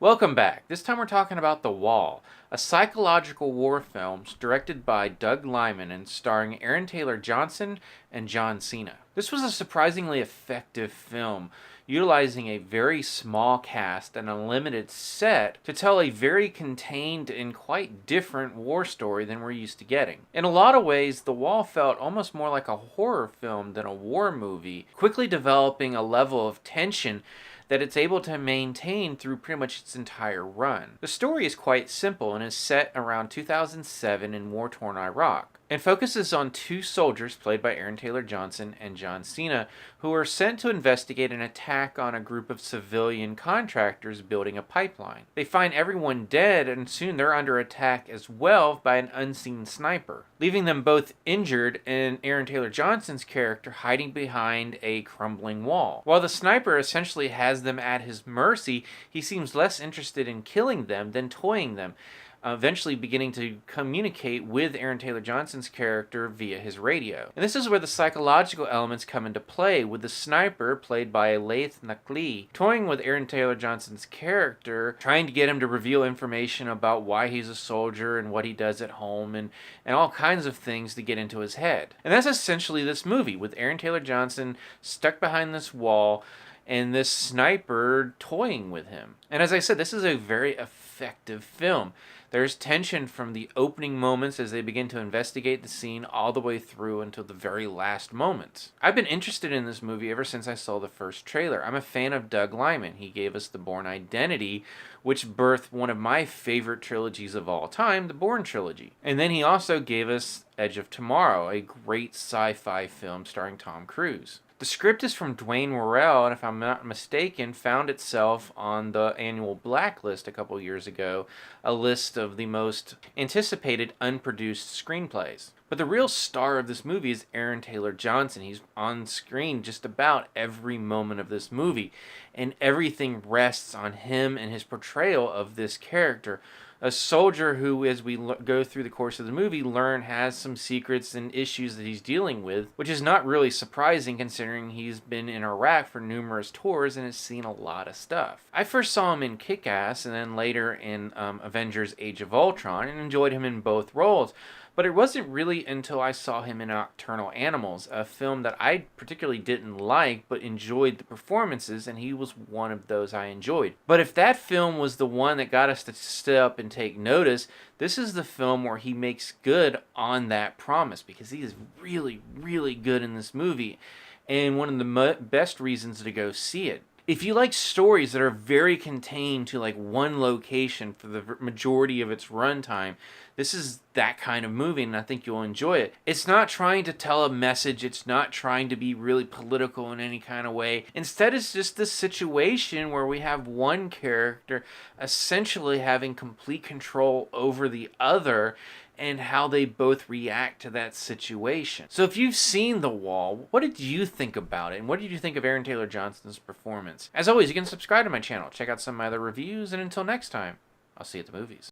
Welcome back. This time we're talking about The Wall, a psychological war film directed by Doug Liman and starring Aaron Taylor Johnson and John Cena. This was a surprisingly effective film, utilizing a very small cast and a limited set to tell a very contained and quite different war story than we're used to getting. In a lot of ways, The Wall felt almost more like a horror film than a war movie, quickly developing a level of tension that it's able to maintain through pretty much its entire run. The story is quite simple and is set around 2007 in war-torn Iraq, and focuses on two soldiers played by Aaron Taylor Johnson and John Cena who are sent to investigate an attack on a group of civilian contractors building a pipeline. They find everyone dead, and soon they're under attack as well by an unseen sniper, leaving them both injured and Aaron Taylor Johnson's character hiding behind a crumbling wall. While the sniper essentially has them at his mercy, he seems less interested in killing them than toying them, eventually beginning to communicate with Aaron Taylor Johnson's character via his radio. And this is where the psychological elements come into play, with the sniper, played by Laith Nakli, toying with Aaron Taylor Johnson's character, trying to get him to reveal information about why he's a soldier and what he does at home, and all kinds of things to get into his head. And that's essentially this movie, with Aaron Taylor Johnson stuck behind this wall and this sniper toying with him. And as I said, this is a very effective film. There's tension from the opening moments as they begin to investigate the scene all the way through until the very last moments. I've been interested in this movie ever since I saw the first trailer. I'm a fan of Doug Liman. He gave us The Bourne Identity, which birthed one of my favorite trilogies of all time, the Bourne trilogy. And then he also gave us Edge of Tomorrow, a great sci-fi film starring Tom Cruise. The script is from Dwain Worrell, and if I'm not mistaken, found itself on the annual Blacklist a couple years ago, a list of the most anticipated unproduced screenplays. But the real star of this movie is Aaron Taylor Johnson. He's on screen just about every moment of this movie, and everything rests on him and his portrayal of this character. A soldier who, as we go through the course of the movie, learn has some secrets and issues that he's dealing with, which is not really surprising considering he's been in Iraq for numerous tours and has seen a lot of stuff. I first saw him in Kick-Ass and then later in Avengers Age of Ultron, and enjoyed him in both roles. But it wasn't really until I saw him in Nocturnal Animals, a film that I particularly didn't like but enjoyed the performances, and he was one of those I enjoyed. But if that film was the one that got us to sit up and take notice, this is the film where he makes good on that promise, because he is really, really good in this movie, and one of the best reasons to go see it. If you like stories that are very contained to like one location for the majority of its runtime, this is that kind of movie, and I think you'll enjoy it. It's not trying to tell a message. It's not trying to be really political in any kind of way. Instead, it's just this situation where we have one character essentially having complete control over the other, and how they both react to that situation. So if you've seen The Wall, what did you think about it? And what did you think of Aaron Taylor Johnson's performance? As always, you can subscribe to my channel, check out some of my other reviews, and until next time, I'll see you at the movies.